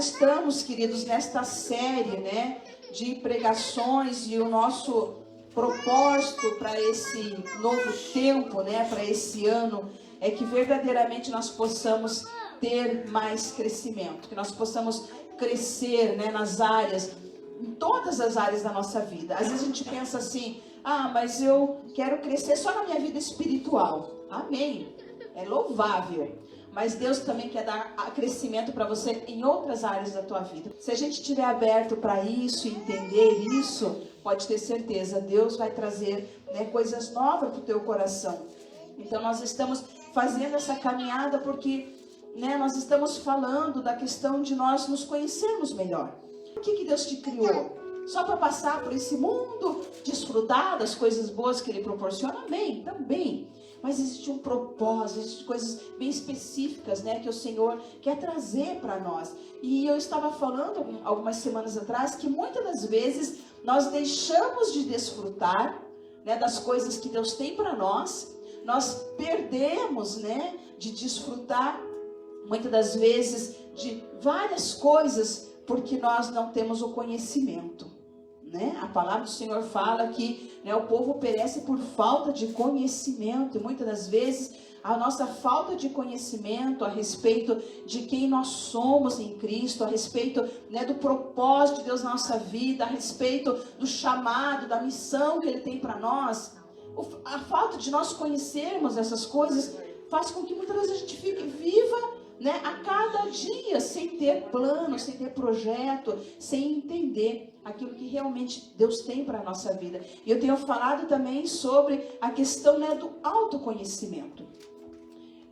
estamos, queridos, nesta série, né, de pregações, e o nosso propósito para esse novo tempo, né, para esse ano, é que verdadeiramente nós possamos ter mais crescimento, que nós possamos crescer, né, nas áreas, em todas as áreas da nossa vida. Às vezes a gente pensa assim, mas eu quero crescer só na minha vida espiritual. Amém, é louvável. Mas Deus também quer dar crescimento para você em outras áreas da tua vida. Se a gente estiver aberto para isso, entender isso, pode ter certeza, Deus vai trazer, né, coisas novas para o teu coração. Então nós estamos fazendo essa caminhada porque, né, nós estamos falando da questão de nós nos conhecermos melhor. Por que Deus te criou? Só para passar por esse mundo, desfrutar das coisas boas que Ele proporciona? Amém, também. Mas existe um propósito, existem coisas bem específicas, né, que o Senhor quer trazer para nós. E eu estava falando algumas semanas atrás que muitas das vezes nós deixamos de desfrutar, né, das coisas que Deus tem para nós. Nós perdemos, né, de desfrutar muitas das vezes de várias coisas porque nós não temos o conhecimento. Né? A palavra do Senhor fala que, né, o povo perece por falta de conhecimento, e muitas das vezes a nossa falta de conhecimento a respeito de quem nós somos em Cristo, a respeito, né, do propósito de Deus na nossa vida, a respeito do chamado, da missão que Ele tem para nós, a falta de nós conhecermos essas coisas faz com que muitas vezes a gente fique viva, né, a cada dia, sem ter plano, sem ter projeto, sem entender aquilo que realmente Deus tem para a nossa vida. E eu tenho falado também sobre a questão, né, do autoconhecimento.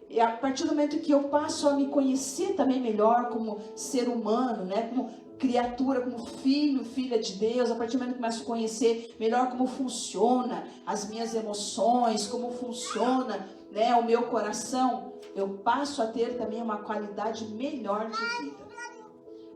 E a partir do momento que eu passo a me conhecer também melhor como ser humano, né, como criatura, como filho, filha de Deus, a partir do momento que eu começo a conhecer melhor como funciona as minhas emoções, como funciona, né, o meu coração, eu passo a ter também uma qualidade melhor de vida.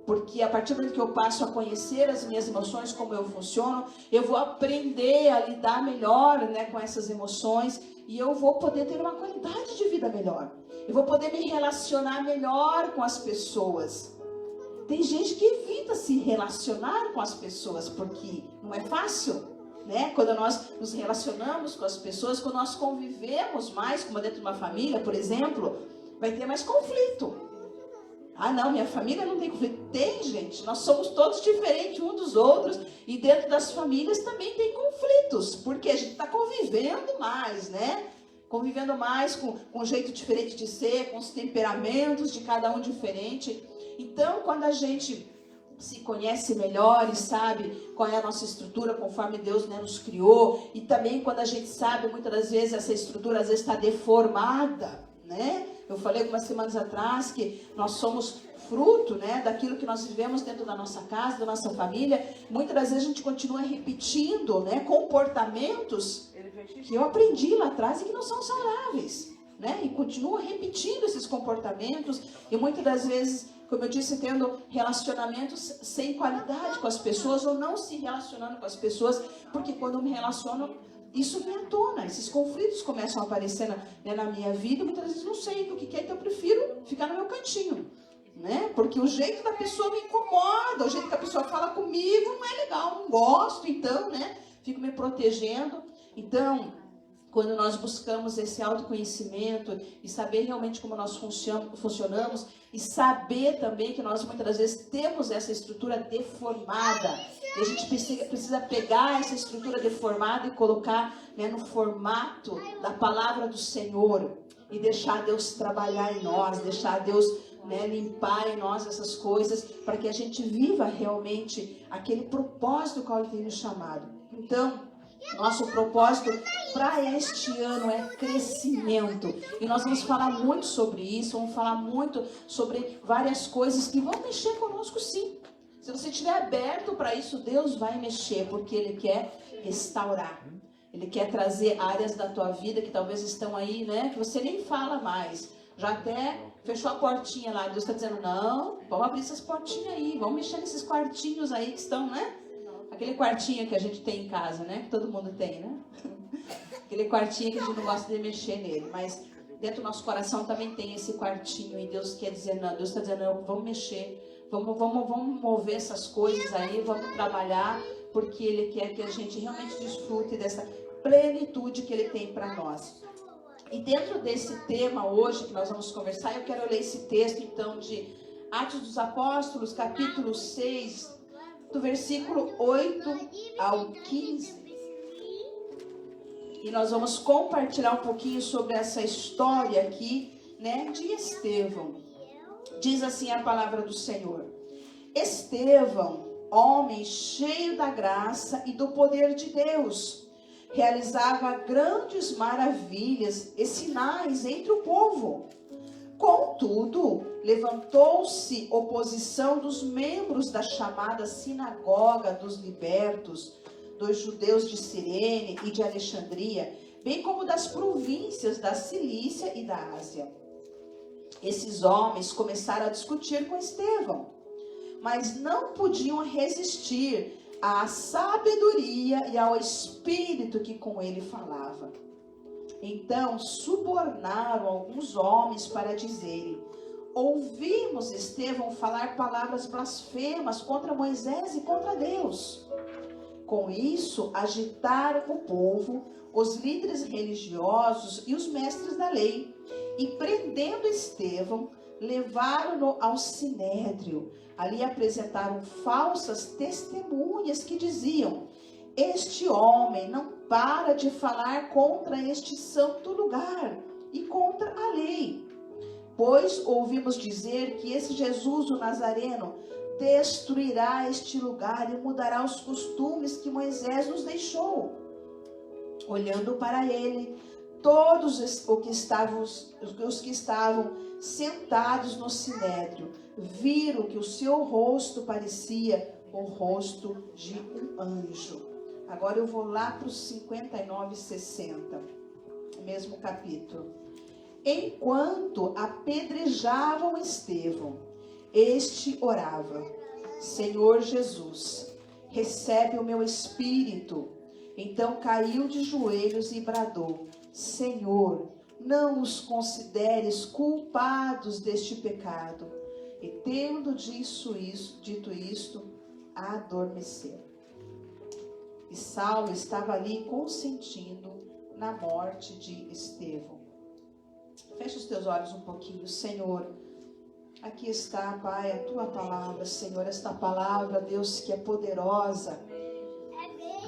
Porque a partir do momento que eu passo a conhecer as minhas emoções, como eu funciono, eu vou aprender a lidar melhor, né, com essas emoções, e eu vou poder ter uma qualidade de vida melhor. Eu vou poder me relacionar melhor com as pessoas. Tem gente que evita se relacionar com as pessoas, porque não é fácil, né? Quando nós nos relacionamos com as pessoas, quando nós convivemos mais, como dentro de uma família, por exemplo, vai ter mais conflito. Não, minha família não tem conflito. Tem, gente. Nós somos todos diferentes uns dos outros. E dentro das famílias também tem conflitos. Porque a gente está convivendo mais, né? Convivendo mais com um jeito diferente de ser, com os temperamentos de cada um diferente. Então, quando a gente se conhece melhor e sabe qual é a nossa estrutura conforme Deus, né, nos criou, e também quando a gente sabe, muitas das vezes, essa estrutura às vezes está deformada, né? Eu falei algumas semanas atrás que nós somos fruto, né, daquilo que nós vivemos dentro da nossa casa, da nossa família. Muitas das vezes a gente continua repetindo, né, comportamentos que eu aprendi lá atrás e que não são saudáveis, né? E continuo repetindo esses comportamentos e muitas das vezes, como eu disse, tendo relacionamentos sem qualidade com as pessoas ou não se relacionando com as pessoas, porque quando eu me relaciono, isso vem à tona, esses conflitos começam a aparecer na minha vida, muitas vezes não sei o que é, então eu prefiro ficar no meu cantinho, né? Porque o jeito da pessoa me incomoda, o jeito que a pessoa fala comigo não é legal, não gosto, então, né? Fico me protegendo. Então, quando nós buscamos esse autoconhecimento e saber realmente como nós funcionamos e saber também que nós muitas das vezes temos essa estrutura deformada e a gente precisa pegar essa estrutura deformada e colocar, né, no formato da palavra do Senhor e deixar Deus trabalhar em nós, deixar Deus, né, limpar em nós essas coisas para que a gente viva realmente aquele propósito qual Ele tem nos chamado. Então, nosso propósito para este ano é crescimento. E nós vamos falar muito sobre isso, vamos falar muito sobre várias coisas que vão mexer conosco, sim. Se você estiver aberto para isso, Deus vai mexer, porque Ele quer restaurar. Ele quer trazer áreas da tua vida que talvez estão aí, né, que você nem fala mais. Já até fechou a portinha lá, Deus está dizendo, não, vamos abrir essas portinhas aí, vamos mexer nesses quartinhos aí que estão, né? Aquele quartinho que a gente tem em casa, né? Que todo mundo tem, né? Aquele quartinho que a gente não gosta de mexer nele. Mas dentro do nosso coração também tem esse quartinho. E Deus quer dizer, não, Deus está dizendo, não, vamos mexer Vamos mover essas coisas aí, vamos trabalhar, porque Ele quer que a gente realmente desfrute dessa plenitude que Ele tem para nós. E dentro desse tema hoje que nós vamos conversar, eu quero ler esse texto então de Atos dos Apóstolos, capítulo 6, do versículo 8 ao 15. E nós vamos compartilhar um pouquinho sobre essa história aqui, né, de Estevão. Diz assim a palavra do Senhor: Estevão, homem cheio da graça e do poder de Deus, realizava grandes maravilhas e sinais entre o povo. Contudo, levantou-se oposição dos membros da chamada Sinagoga dos Libertos, dos judeus de Cirene e de Alexandria, bem como das províncias da Cilícia e da Ásia. Esses homens começaram a discutir com Estevão, mas não podiam resistir à sabedoria e ao espírito que com ele falava. Então subornaram alguns homens para dizerem: ouvimos Estevão falar palavras blasfemas contra Moisés e contra Deus. Com isso, agitaram o povo, os líderes religiosos e os mestres da lei, e prendendo Estevão, levaram-no ao sinédrio. Ali apresentaram falsas testemunhas que diziam: este homem não para de falar contra este santo lugar e contra a lei. Pois ouvimos dizer que esse Jesus, o Nazareno, destruirá este lugar e mudará os costumes que Moisés nos deixou. Olhando para ele, todos os que estavam sentados no sinédrio viram que o seu rosto parecia o rosto de um anjo. Agora eu vou lá para os 59 e 60, mesmo capítulo. Enquanto apedrejavam Estevão, este orava: Senhor Jesus, recebe o meu espírito. Então caiu de joelhos e bradou: Senhor, não os consideres culpados deste pecado. E tendo dito isto, adormeceu. E Saulo estava ali consentindo na morte de Estevão. Fecha os teus olhos um pouquinho, Senhor. Aqui está, Pai, a tua palavra, Senhor. Esta palavra, Deus, que é poderosa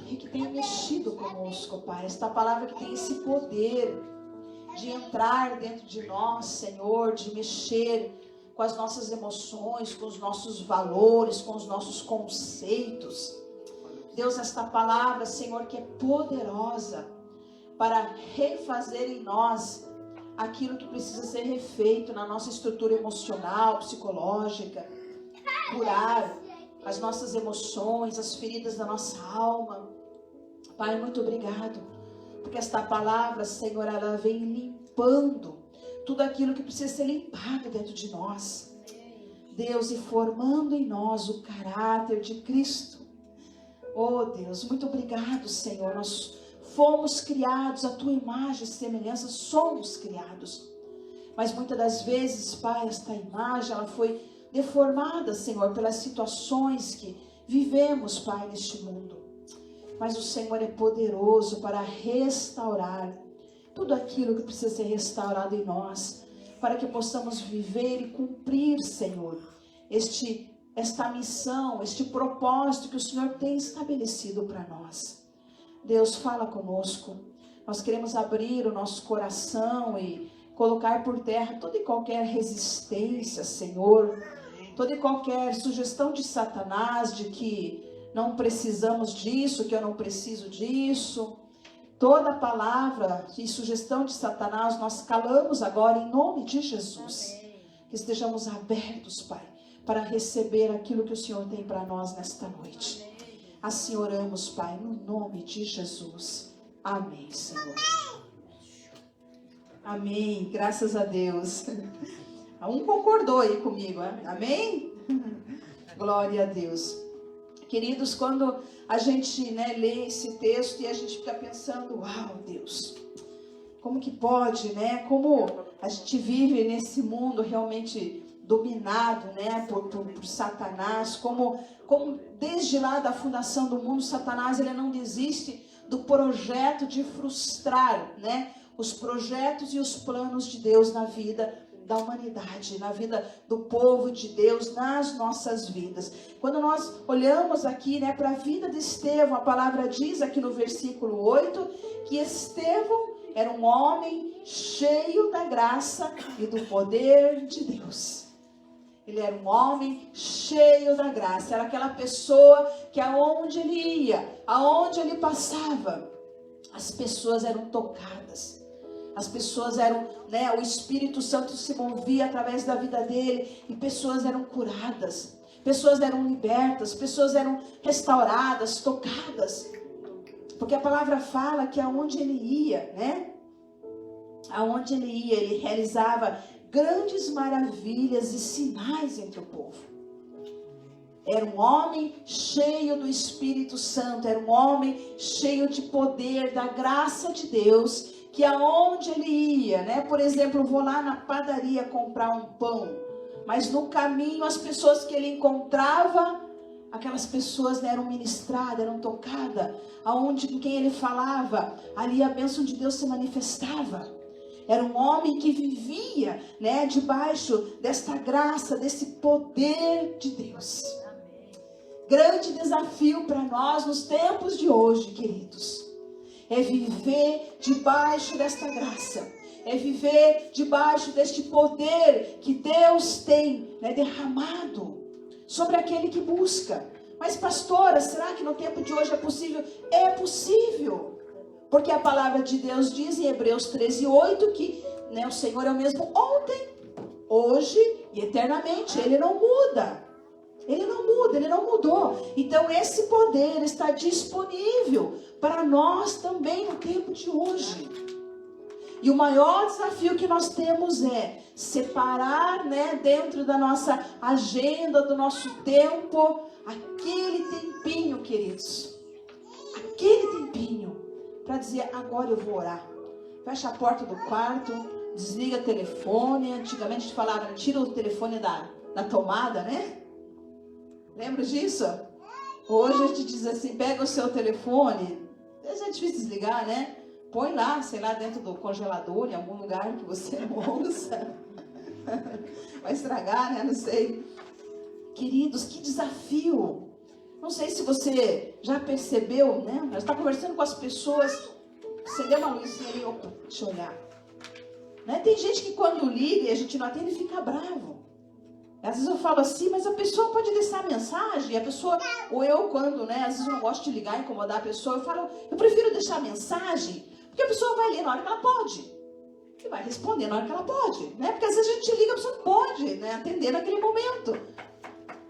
e que tem mexido conosco, Pai. Esta palavra que tem esse poder de entrar dentro de nós, Senhor, de mexer com as nossas emoções, com os nossos valores, com os nossos conceitos. Deus, esta palavra, Senhor, que é poderosa para refazer em nós aquilo que precisa ser refeito na nossa estrutura emocional, psicológica, curar as nossas emoções, as feridas da nossa alma. Pai, muito obrigado, porque esta palavra, Senhor, ela vem limpando tudo aquilo que precisa ser limpado dentro de nós. Deus, e formando em nós o caráter de Cristo. Oh Deus, muito obrigado, Senhor. Nós fomos criados à tua imagem e semelhança, somos criados. Mas muitas das vezes, Pai, esta imagem, ela foi deformada, Senhor, pelas situações que vivemos, Pai, neste mundo. Mas o Senhor é poderoso para restaurar tudo aquilo que precisa ser restaurado em nós, para que possamos viver e cumprir, Senhor, esta missão, este propósito que o Senhor tem estabelecido para nós. Deus, fala conosco. Nós queremos abrir o nosso coração e colocar por terra toda e qualquer resistência, Senhor, toda e qualquer sugestão de Satanás de que não precisamos disso, que eu não preciso disso. Toda palavra e sugestão de Satanás nós calamos agora em nome de Jesus. Que estejamos abertos, Pai, para receber aquilo que o Senhor tem para nós nesta noite. Assim oramos, Pai, no nome de Jesus. Amém, Senhor. Amém, graças a Deus. Um concordou aí comigo, hein? Amém? Glória a Deus. Queridos, quando a gente lê esse texto e a gente fica pensando, uau, Deus, como que pode, Como a gente vive nesse mundo realmente dominado, né, por Satanás, como desde lá da fundação do mundo, Satanás ele não desiste do projeto de frustrar, né, os projetos e os planos de Deus na vida da humanidade, na vida do povo de Deus, nas nossas vidas. Quando nós olhamos aqui, né, para a vida de Estevão, a palavra diz aqui no versículo 8, que Estevão era um homem cheio da graça e do poder de Deus. Ele era um homem cheio da graça. Era aquela pessoa que aonde ele ia, aonde ele passava, as pessoas eram tocadas. As pessoas eram, né, o Espírito Santo se movia através da vida dele e pessoas eram curadas. Pessoas eram libertas, pessoas eram restauradas, tocadas. Porque a palavra fala que aonde ele ia, né? Aonde ele ia, ele realizava grandes maravilhas e sinais entre o povo. Era um homem cheio do Espírito Santo, era um homem cheio de poder, da graça de Deus, que aonde ele ia, né? Por exemplo, eu vou lá na padaria comprar um pão, mas no caminho as pessoas que ele encontrava, aquelas pessoas, né, eram ministradas, eram tocadas, aonde com quem ele falava, ali a bênção de Deus se manifestava. Era um homem que vivia, né, debaixo desta graça, desse poder de Deus. Grande desafio para nós nos tempos de hoje, queridos, é viver debaixo desta graça, é viver debaixo deste poder que Deus tem, né, derramado sobre aquele que busca. Mas pastora, será que no tempo de hoje é possível? É possível. Porque a palavra de Deus diz em Hebreus 13:8 que, né, o Senhor é o mesmo ontem, hoje e eternamente. Ele não muda. Ele não muda, ele não mudou. Então esse poder está disponível para nós também no tempo de hoje. E o maior desafio que nós temos é separar, né, dentro da nossa agenda, do nosso tempo, aquele tempinho, queridos. Aquele tempinho para dizer, agora eu vou orar. Fecha a porta do quarto, desliga o telefone. Antigamente a gente falava, tira o telefone da tomada, né? Lembra disso? Hoje a gente diz assim, pega o seu telefone, às vezes é difícil desligar, né? Põe lá, sei lá, dentro do congelador, em algum lugar que você não usa. Vai estragar, né? Não sei. Queridos, que desafio. Não sei se você já percebeu, né? Nós estamos conversando com as pessoas, acendeu uma luzinha ali, opa, deixa eu olhar. Né? Tem gente que quando liga e a gente não atende, fica bravo. Às vezes eu falo assim, mas a pessoa pode deixar mensagem, a pessoa, ou eu quando, né, às vezes eu não gosto de ligar, incomodar a pessoa, eu falo, eu prefiro deixar mensagem, porque a pessoa vai ler na hora que ela pode, e vai responder na hora que ela pode, né, porque às vezes a gente liga, a pessoa não pode, né, atender naquele momento,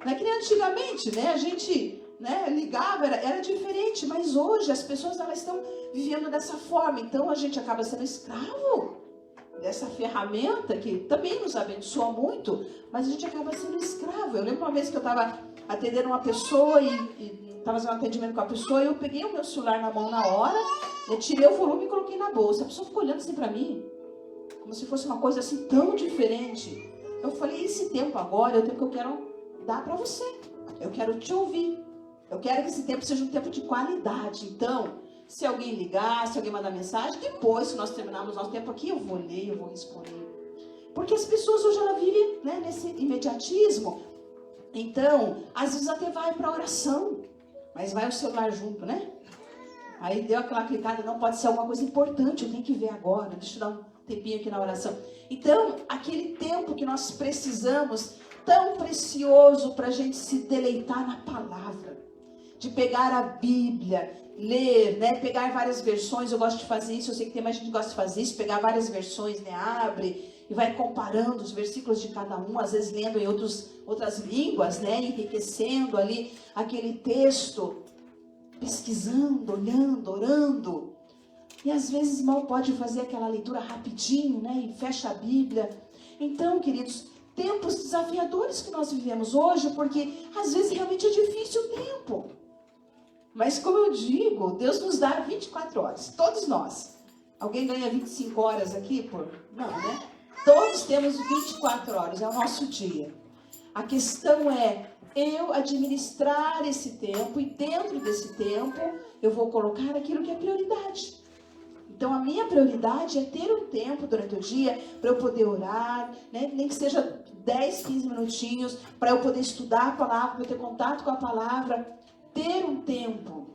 não é que nem antigamente, né, a gente, né, ligava, era diferente, mas hoje as pessoas, elas estão vivendo dessa forma, então a gente acaba sendo escravo dessa ferramenta que também nos abençoa muito, mas a gente acaba sendo escravo. Eu lembro uma vez que eu estava atendendo uma pessoa e estava fazendo um atendimento com a pessoa e eu peguei o meu celular na mão na hora, eu tirei o volume e coloquei na bolsa. A pessoa ficou olhando assim para mim, como se fosse uma coisa assim tão diferente. Eu falei, esse tempo agora é o tempo que eu quero dar para você. Eu quero te ouvir. Eu quero que esse tempo seja um tempo de qualidade. Então, se alguém ligar, se alguém mandar mensagem, depois, se nós terminarmos nosso tempo aqui, eu vou ler, eu vou responder. Porque as pessoas hoje, elas vivem, né, nesse imediatismo. Então, às vezes até vai para oração, mas vai o celular junto, né? Aí deu aquela clicada, não pode ser alguma coisa importante, eu tenho que ver agora, deixa eu dar um tempinho aqui na oração. Então, aquele tempo que nós precisamos, tão precioso para a gente se deleitar na palavra, de pegar a Bíblia, ler, né, pegar várias versões. Eu gosto de fazer isso, eu sei que tem mais gente que gosta de fazer isso, pegar várias versões, né, abre e vai comparando os versículos de cada um, às vezes lendo em outras línguas, né, enriquecendo ali aquele texto, pesquisando, olhando, orando. E às vezes mal pode fazer aquela leitura rapidinho, né, e fecha a Bíblia. Então, queridos, tempos desafiadores que nós vivemos hoje, porque às vezes realmente é difícil o tempo. Mas como eu digo, Deus nos dá 24 horas, todos nós. Alguém ganha 25 horas aqui por... Não, né? Todos temos 24 horas, é o nosso dia. A questão é eu administrar esse tempo e dentro desse tempo eu vou colocar aquilo que é prioridade. Então a minha prioridade é ter um tempo durante o dia para eu poder orar, né? Nem que seja 10, 15 minutinhos, para eu poder estudar a palavra, para eu ter contato com a palavra. Ter um tempo.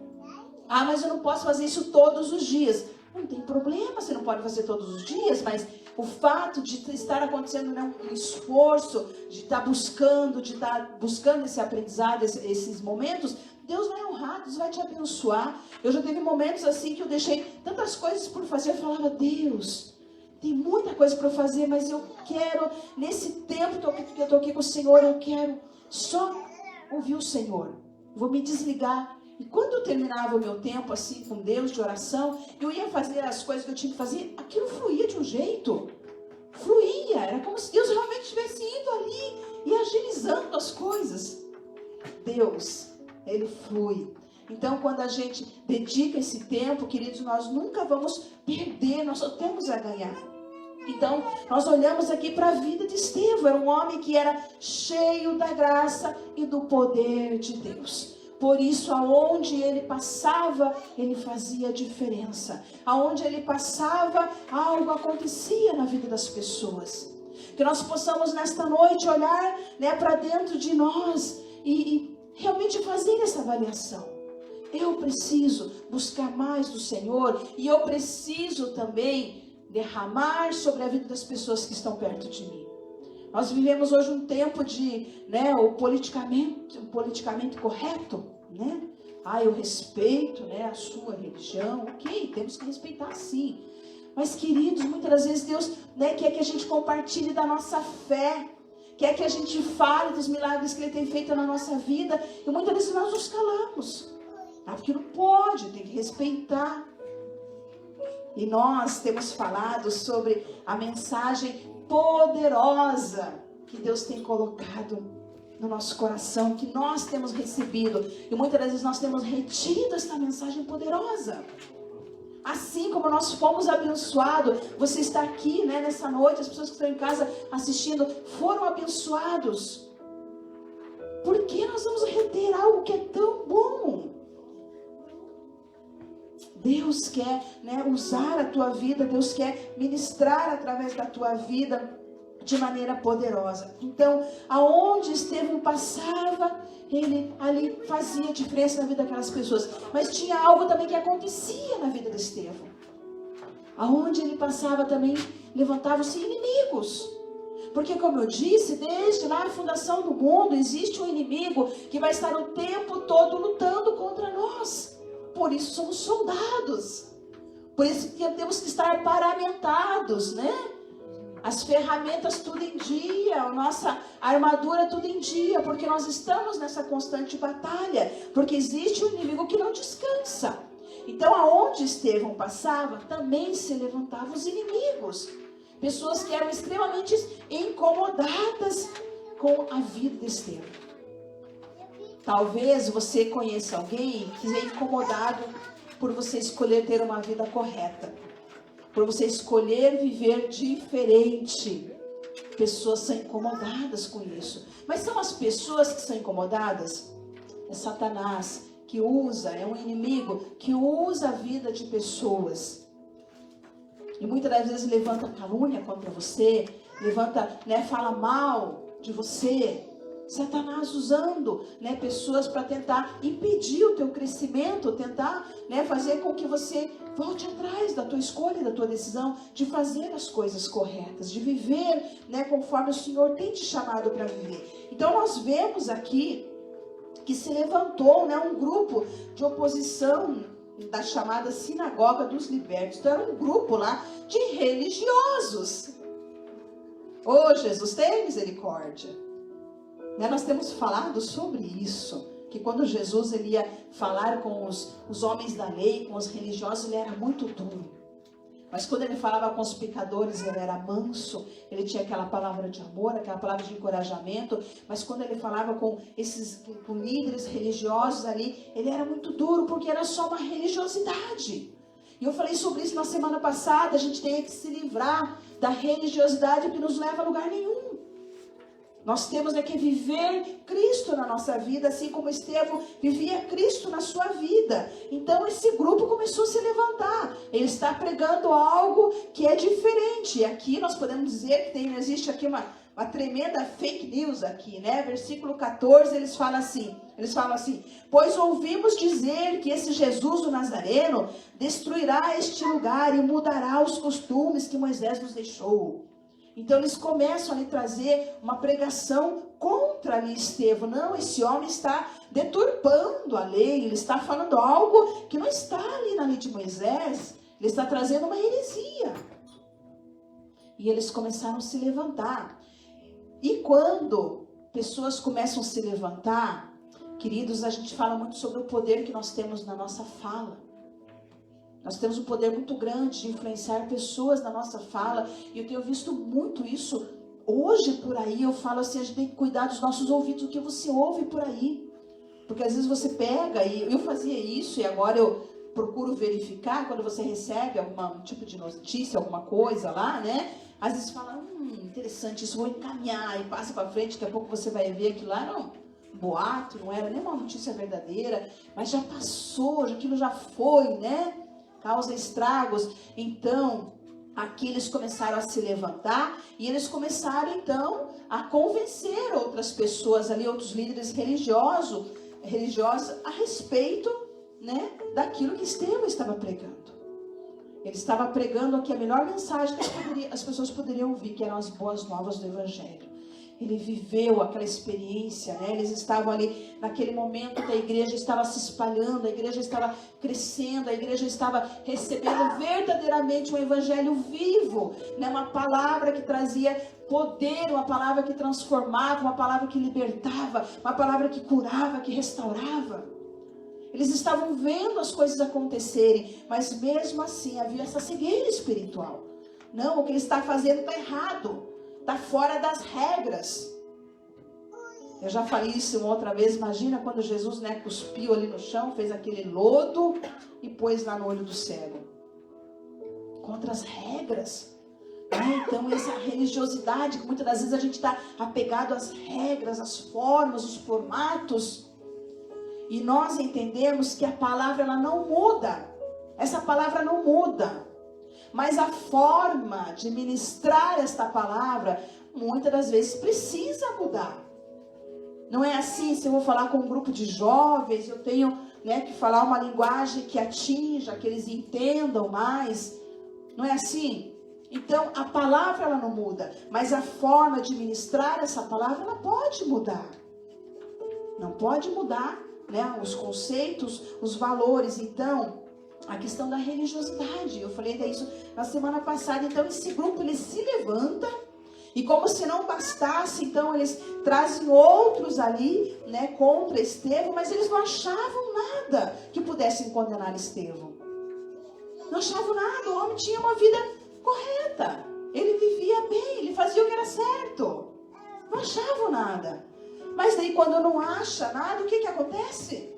Ah, mas eu não posso fazer isso todos os dias. Não tem problema, você não pode fazer todos os dias, mas o fato de estar acontecendo, né, um esforço, de estar buscando esse aprendizado, esses momentos, Deus vai honrar, Deus vai te abençoar. Eu já tive momentos assim que eu deixei tantas coisas por fazer, eu falava, Deus, tem muita coisa para fazer, mas eu quero, nesse tempo que eu estou aqui com o Senhor, eu quero só ouvir o Senhor. Vou me desligar. E quando eu terminava o meu tempo assim com Deus, de oração, eu ia fazer as coisas que eu tinha que fazer, aquilo fluía de um jeito. Fluía, era como se Deus realmente estivesse indo ali e agilizando as coisas. Deus, Ele flui. Então, quando a gente dedica esse tempo, queridos, nós nunca vamos perder, nós só temos a ganhar. Então, nós olhamos aqui para a vida de Estevão. Era um homem que era cheio da graça e do poder de Deus. Por isso, aonde ele passava, ele fazia diferença. Aonde ele passava, algo acontecia na vida das pessoas. Que nós possamos nesta noite olhar, né, para dentro de nós e realmente fazer essa avaliação. Eu preciso buscar mais do Senhor e eu preciso também derramar sobre a vida das pessoas que estão perto de mim. Nós vivemos hoje um tempo de, né, o politicamente correto, né? Ah, eu respeito, né, a sua religião, ok, temos que respeitar sim. Mas, queridos, muitas das vezes Deus, né, quer que a gente compartilhe da nossa fé, quer que a gente fale dos milagres que Ele tem feito na nossa vida, e muitas vezes nós nos calamos. Ah, porque não pode, tem que respeitar. E nós temos falado sobre a mensagem poderosa que Deus tem colocado no nosso coração, que nós temos recebido. E muitas vezes nós temos retido esta mensagem poderosa. Assim como nós fomos abençoados, você está aqui, né, nessa noite, as pessoas que estão em casa assistindo foram abençoados. Por que nós vamos reter algo que é tão bom? Deus quer, né, usar a tua vida, Deus quer ministrar através da tua vida de maneira poderosa. Então, aonde Estevão passava, ele ali fazia diferença na vida daquelas pessoas. Mas tinha algo também que acontecia na vida de Estevão. Aonde ele passava também, levantavam-se inimigos. Porque, como eu disse, desde lá a fundação do mundo, existe um inimigo que vai estar o tempo todo lutando contra nós. Por isso somos soldados. Por isso que temos que estar paramentados, né? As ferramentas tudo em dia, a nossa armadura tudo em dia, porque nós estamos nessa constante batalha, porque existe um inimigo que não descansa. Então, aonde Estevão passava, também se levantavam os inimigos. Pessoas que eram extremamente incomodadas com a vida de Estevão. Talvez você conheça alguém que é incomodado por você escolher ter uma vida correta, por você escolher viver diferente. Pessoas são incomodadas com isso. Mas são as pessoas que são incomodadas? É Satanás que usa, é um inimigo que usa a vida de pessoas. E muitas das vezes levanta calúnia contra você, levanta, né, fala mal de você. Satanás usando, né, pessoas para tentar impedir o teu crescimento, tentar, né, fazer com que você volte atrás da tua escolha, da tua decisão de fazer as coisas corretas, de viver, né, conforme o Senhor tem te chamado para viver. Então nós vemos aqui que se levantou, né, um grupo de oposição da chamada Sinagoga dos Libertos. Então era um grupo lá de religiosos. Ô, Jesus, tem misericórdia. Nós temos falado sobre isso, que quando Jesus ele ia falar com os homens da lei, com os religiosos, ele era muito duro. Mas quando ele falava com os pecadores, ele era manso, ele tinha aquela palavra de amor, aquela palavra de encorajamento. Mas quando ele falava com líderes religiosos ali, ele era muito duro, porque era só uma religiosidade. E eu falei sobre isso na semana passada. A gente tem que se livrar da religiosidade que nos leva a lugar nenhum. Nós temos que viver Cristo na nossa vida, assim como Estevão vivia Cristo na sua vida. Então esse grupo começou a se levantar. Ele está pregando algo que é diferente. E aqui nós podemos dizer que existe aqui uma tremenda fake news aqui, né? Versículo 14, eles falam assim: pois ouvimos dizer que esse Jesus o Nazareno destruirá este lugar e mudará os costumes que Moisés nos deixou. Então eles começam a trazer uma pregação contra ali Estevão. Não, esse homem está deturpando a lei, ele está falando algo que não está ali na lei de Moisés, ele está trazendo uma heresia. E eles começaram a se levantar. E quando pessoas começam a se levantar, queridos, a gente fala muito sobre o poder que nós temos na nossa fala. Nós temos um poder muito grande de influenciar pessoas na nossa fala. E eu tenho visto muito isso hoje por aí. Eu falo assim, a gente tem que cuidar dos nossos ouvidos, do que você ouve por aí. Porque às vezes você pega, e eu fazia isso, e agora eu procuro verificar, quando você recebe algum tipo de notícia, alguma coisa lá, né? Às vezes fala, interessante, isso vou encaminhar, e passa para frente, daqui a pouco você vai ver aquilo lá, não, boato, não era nem uma notícia verdadeira, mas já passou, aquilo já foi, né? Causa estragos. Então, aqui eles começaram a se levantar e eles começaram então a convencer outras pessoas ali, outros líderes religiosos a respeito, né, daquilo que Estevão estava pregando. Ele estava pregando aqui a melhor mensagem que as pessoas poderiam ouvir, que eram as boas novas do Evangelho. Ele viveu aquela experiência, né? Eles estavam ali naquele momento que a igreja estava se espalhando, a igreja estava crescendo, a igreja estava recebendo verdadeiramente um evangelho vivo, né? Uma palavra que trazia poder, uma palavra que transformava, uma palavra que libertava, uma palavra que curava, que restaurava. Eles estavam vendo as coisas acontecerem, mas mesmo assim havia essa cegueira espiritual. Não, o que ele está fazendo está errado. Está fora das regras. Eu já falei isso uma outra vez. Imagina quando Jesus, né, cuspiu ali no chão, fez aquele lodo e pôs lá no olho do cego. Contra as regras. Né? Então essa religiosidade, que muitas das vezes a gente está apegado às regras, às formas, os formatos. E nós entendemos que a palavra ela não muda. Essa palavra não muda. Mas a forma de ministrar esta palavra, muitas das vezes precisa mudar. Não é assim, se eu vou falar com um grupo de jovens, eu tenho, né, que falar uma linguagem que atinja, que eles entendam mais. Não é assim? Então, a palavra ela não muda, mas a forma de ministrar essa palavra, ela pode mudar. Não pode mudar, né, os conceitos, os valores. Então, a questão da religiosidade, eu falei isso na semana passada. Então esse grupo ele se levanta e como se não bastasse, então eles trazem outros ali, né, contra Estevão, mas eles não achavam nada que pudessem condenar Estevão. Não achavam nada, o homem tinha uma vida correta, ele vivia bem, ele fazia o que era certo, não achavam nada. Mas daí quando não acha nada, o que acontece?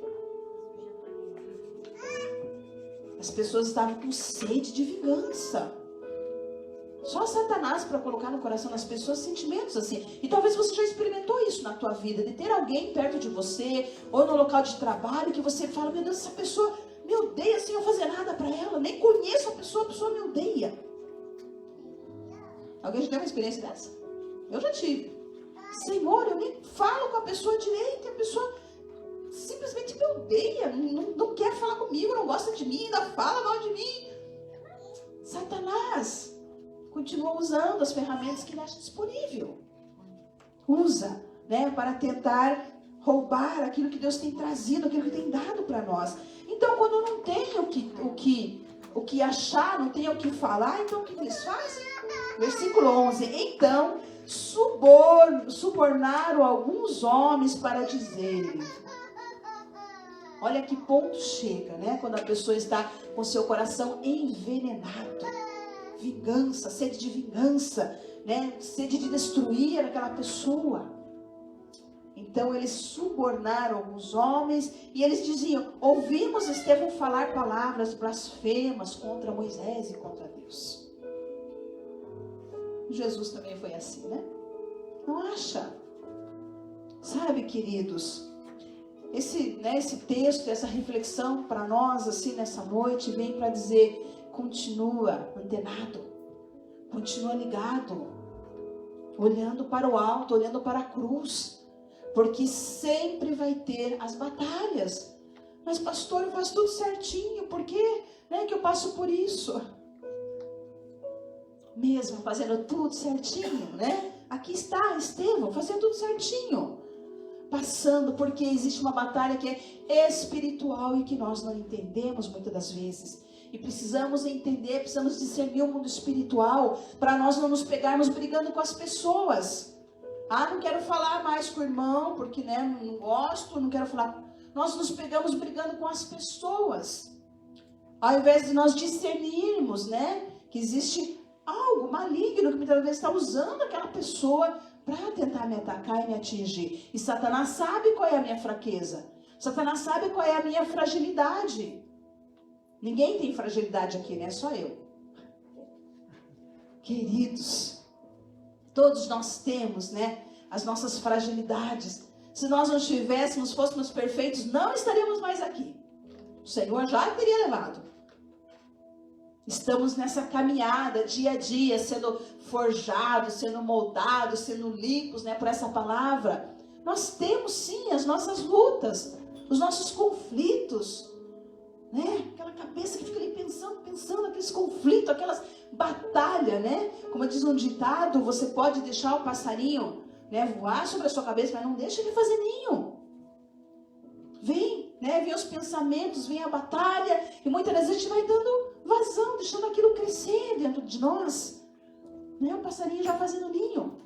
As pessoas estavam com sede de vingança. Só Satanás para colocar no coração das pessoas sentimentos assim. E talvez você já experimentou isso na tua vida, de ter alguém perto de você, ou no local de trabalho, que você fala, meu Deus, essa pessoa me odeia sem eu fazer nada para ela. Nem conheço a pessoa me odeia. Alguém já teve uma experiência dessa? Eu já tive. Senhor, eu nem falo com a pessoa direito, e a pessoa simplesmente me odeia, não quer falar comigo, não gosta de mim, ainda fala mal de mim. Satanás continua usando as ferramentas que ele acha disponível. Usa, né, para tentar roubar aquilo que Deus tem trazido, aquilo que tem dado para nós. Então, quando não tem o que achar, não tem o que falar, então o que eles fazem? Versículo 11. Então, subornaram alguns homens para dizer... Olha que ponto chega, né? Quando a pessoa está com seu coração envenenado. Vingança, sede de vingança, né? Sede de destruir aquela pessoa. Então eles subornaram alguns homens e eles diziam: ouvimos Estevão falar palavras blasfemas contra Moisés e contra Deus. Jesus também foi assim, né? Não acha? Sabe, queridos, esse texto, essa reflexão para nós assim nessa noite vem para dizer: continua antenado, continua ligado, olhando para o alto, olhando para a cruz. Porque sempre vai ter as batalhas. Mas pastor, eu faço tudo certinho. Por que eu passo por isso? Mesmo fazendo tudo certinho, né? Aqui está Estevão, fazendo tudo certinho. Passando, porque existe uma batalha que é espiritual e que nós não entendemos muitas das vezes. E precisamos entender, precisamos discernir o mundo espiritual para nós não nos pegarmos brigando com as pessoas. Não quero falar mais com o irmão, porque não gosto, não quero falar. Nós nos pegamos brigando com as pessoas. Ao invés de nós discernirmos, que existe algo maligno que muitas vezes está usando aquela pessoa para tentar me atacar e me atingir. E Satanás sabe qual é a minha fraqueza. Satanás sabe qual é a minha fragilidade. Ninguém tem fragilidade aqui, só eu. Queridos, todos nós temos, as nossas fragilidades. Se nós não tivéssemos, fôssemos perfeitos, não estaríamos mais aqui. O Senhor já teria levado. Estamos nessa caminhada, dia a dia, sendo forjados, sendo moldados, sendo limpos, por essa palavra. Nós temos sim as nossas lutas, os nossos conflitos, Aquela cabeça que fica ali pensando aqueles conflitos, aquelas batalhas, Como diz um ditado, você pode deixar o passarinho, voar sobre a sua cabeça, mas não deixa ele fazer ninho. Vem os pensamentos, vem a batalha, e muitas vezes a gente vai dando vazão, deixando aquilo crescer dentro de nós. O passarinho já fazendo ninho.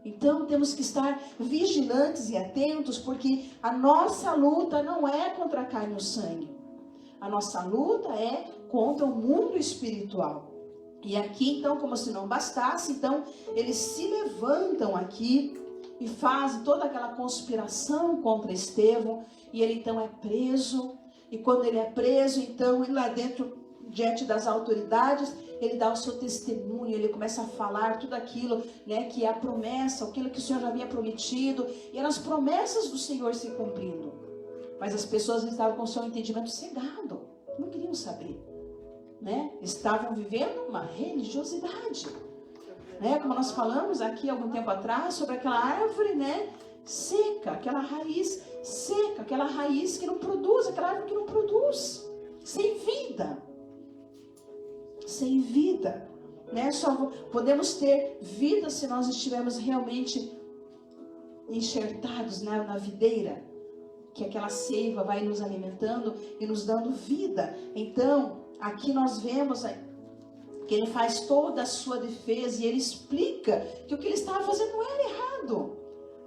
Então temos que estar vigilantes e atentos, porque a nossa luta não é contra a carne e o sangue. A nossa luta é contra o mundo espiritual. E aqui, então, como se não bastasse, então, eles se levantam aqui e fazem toda aquela conspiração contra Estevão. E ele, então, é preso. E quando ele é preso, então, ele lá dentro, diante das autoridades, ele dá o seu testemunho, ele começa a falar tudo aquilo, que é a promessa, aquilo que o Senhor já havia prometido. E eram as promessas do Senhor se cumprindo. Mas as pessoas estavam com o seu entendimento cegado. Não queriam saber. Estavam vivendo uma religiosidade. Como nós falamos aqui algum tempo atrás, sobre aquela árvore, seca, aquela raiz seca, aquela raiz que não produz, aquela árvore que não produz. Sem vida. Sem vida. Só podemos ter vida se nós estivermos realmente enxertados na videira. Que aquela seiva vai nos alimentando e nos dando vida. Então, aqui nós vemos que ele faz toda a sua defesa e ele explica que o que ele estava fazendo não era errado.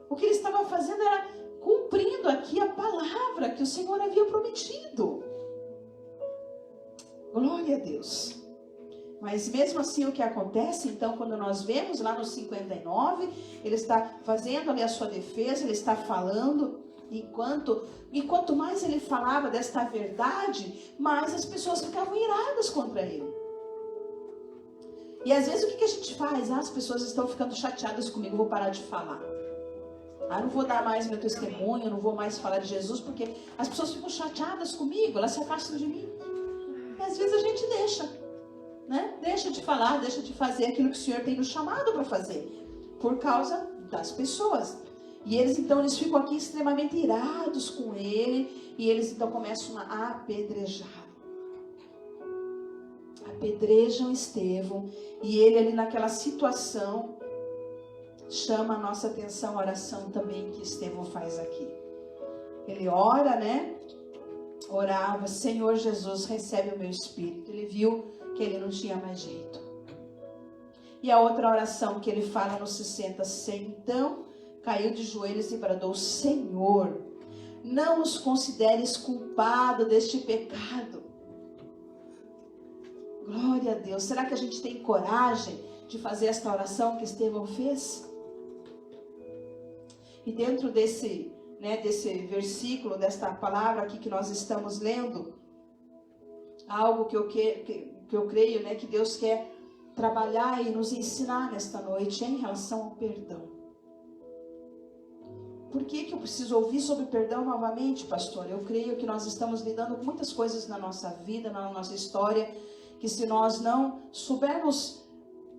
O que ele estava fazendo era cumprindo aqui a palavra que o Senhor havia prometido. Glória a Deus. Mas mesmo assim o que acontece, então, quando nós vemos lá no 59, ele está fazendo ali a sua defesa, ele está falando. E quanto mais ele falava desta verdade, mais as pessoas ficavam iradas contra ele. E às vezes o que a gente faz? As pessoas estão ficando chateadas comigo, vou parar de falar. Não vou dar mais meu testemunho, não vou mais falar de Jesus, porque as pessoas ficam chateadas comigo, elas se afastam de mim. E às vezes a gente deixa, Deixa de falar, deixa de fazer aquilo que o Senhor tem nos chamado para fazer, por causa das pessoas. E eles ficam aqui extremamente irados com ele. E eles então começam a apedrejar. Apedrejam Estevão. E ele ali naquela situação chama a nossa atenção a oração também que Estevão faz aqui. Ele ora, Orava: Senhor Jesus, recebe o meu espírito. Ele viu que ele não tinha mais jeito. E a outra oração que ele fala no 60, então caiu de joelhos e bradou: Senhor, não os consideres culpado deste pecado. Glória a Deus. Será que a gente tem coragem de fazer esta oração que Estevão fez? E dentro desse versículo, desta palavra aqui que nós estamos lendo, algo que eu creio, né, que Deus quer trabalhar e nos ensinar nesta noite em relação ao perdão. Por que eu preciso ouvir sobre perdão novamente, pastor? Eu creio que nós estamos lidando com muitas coisas na nossa vida, na nossa história, que se nós não soubermos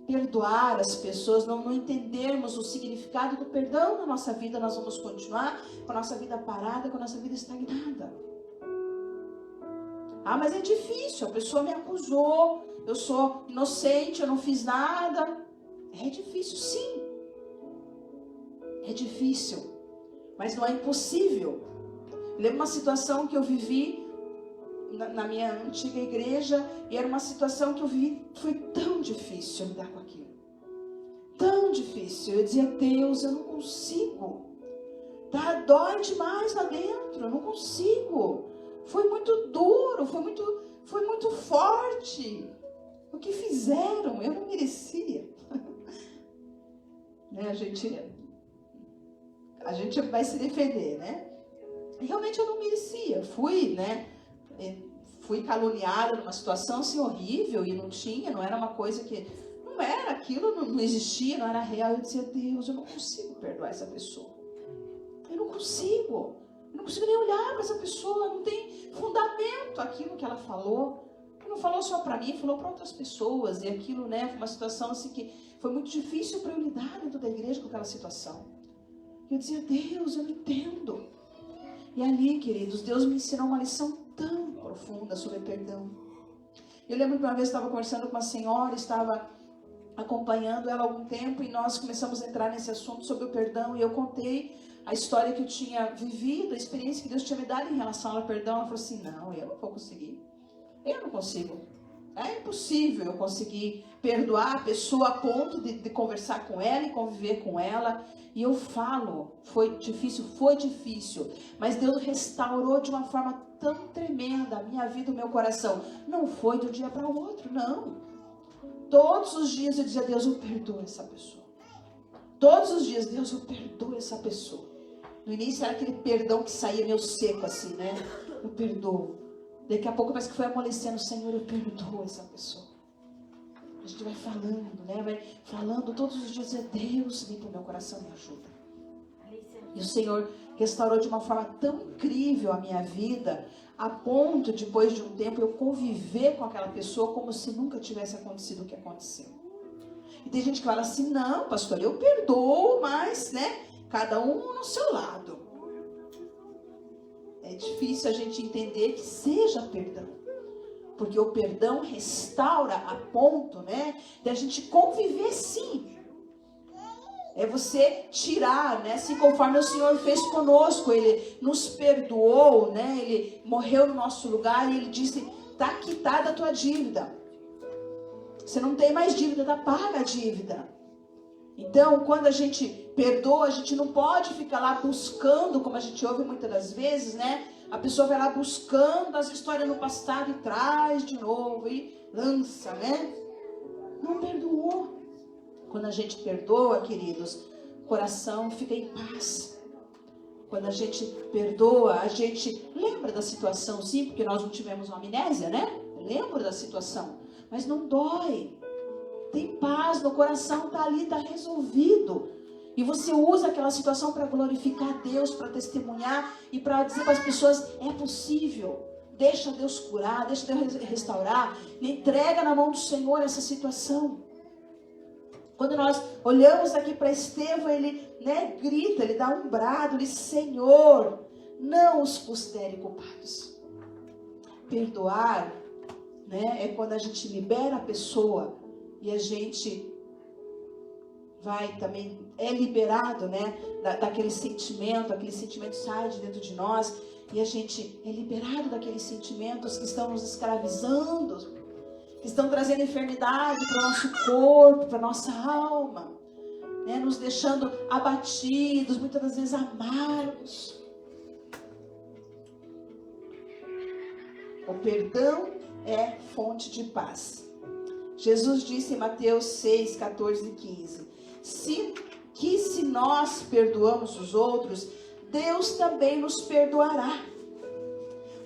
perdoar as pessoas, não entendermos o significado do perdão na nossa vida, nós vamos continuar com a nossa vida parada, com a nossa vida estagnada. Ah, mas é difícil, a pessoa me acusou, eu sou inocente, eu não fiz nada. É difícil, sim. É difícil, mas não é impossível. Eu lembro uma situação que eu vivi na minha antiga igreja, e era uma situação que eu vi, foi tão difícil lidar com aquilo. Tão difícil. Eu dizia, Deus, eu não consigo. Tá, dói demais lá dentro, eu não consigo. Foi muito duro, foi muito forte. O que fizeram, eu não merecia. Né, a gente vai se defender, né? E realmente eu não merecia. Fui caluniada numa situação assim horrível e não era uma coisa que, não era aquilo, não existia, não era real. Eu dizia, Deus, eu não consigo perdoar essa pessoa. Eu não consigo nem olhar para essa pessoa, não tem fundamento aquilo que ela falou. Não falou só para mim, falou para outras pessoas. E aquilo, né, foi uma situação assim que foi muito difícil para eu lidar dentro da igreja com aquela situação. Eu dizia, Deus, eu não entendo. E ali, queridos, Deus me ensinou uma lição tão profunda sobre perdão. Eu lembro que uma vez eu estava conversando com uma senhora, estava acompanhando ela há algum tempo, e nós começamos a entrar nesse assunto sobre o perdão, e eu contei a história que eu tinha vivido, a experiência que Deus tinha me dado em relação ao perdão. Ela falou assim, não, eu não vou conseguir. Eu não consigo. É impossível eu conseguir perdoar a pessoa a ponto de conversar com ela e conviver com ela. E eu falo, foi difícil, mas Deus restaurou de uma forma tão tremenda a minha vida, o meu coração. Não foi de um dia para o outro, não. Todos os dias eu dizia, Deus, eu perdoo essa pessoa. Todos os dias, Deus, eu perdoo essa pessoa. No início era aquele perdão que saía meio seco assim, né? Eu perdoo. Daqui a pouco parece que foi amolecendo, Senhor, eu perdoo essa pessoa. A gente vai falando, né? Vai falando todos os dias, Deus, limpa o meu coração, me ajuda. E o Senhor restaurou de uma forma tão incrível a minha vida, a ponto, depois de um tempo, eu conviver com aquela pessoa como se nunca tivesse acontecido o que aconteceu. E tem gente que fala assim, não, pastor, eu perdoo, mas, né, cada um no seu lado. É difícil a gente entender que seja perdão. Porque o perdão restaura a ponto, né, de a gente conviver sim. É você tirar, né, assim conforme o Senhor fez conosco. Ele nos perdoou, né, Ele morreu no nosso lugar e Ele disse, está quitada a tua dívida. Você não tem mais dívida, tá paga a dívida. Então, quando a gente perdoa, a gente não pode ficar lá buscando, como a gente ouve muitas das vezes, né? A pessoa vai lá buscando as histórias no passado e traz de novo e lança, né? Não perdoou. Quando a gente perdoa, queridos, o coração fica em paz. Quando a gente perdoa, a gente lembra da situação, sim, porque nós não tivemos uma amnésia, né? Lembro da situação, mas não dói. Tem paz no coração, está ali, está resolvido. E você usa aquela situação para glorificar a Deus, para testemunhar e para dizer para as pessoas, é possível. Deixa Deus curar, deixa Deus restaurar. Entrega na mão do Senhor essa situação. Quando nós olhamos aqui para Estevão, ele, né, grita, ele dá um brado, ele diz, Senhor, não os considere culpados. Perdoar, né, é quando a gente libera a pessoa e a gente vai também, é liberado, né, daquele sentimento, aquele sentimento sai de dentro de nós e a gente é liberado daqueles sentimentos que estão nos escravizando, que estão trazendo enfermidade para o nosso corpo, para a nossa alma, né, nos deixando abatidos, muitas das vezes amargos. O perdão é fonte de paz. Jesus disse em Mateus 6, 14 e 15, se que se nós perdoamos os outros, Deus também nos perdoará.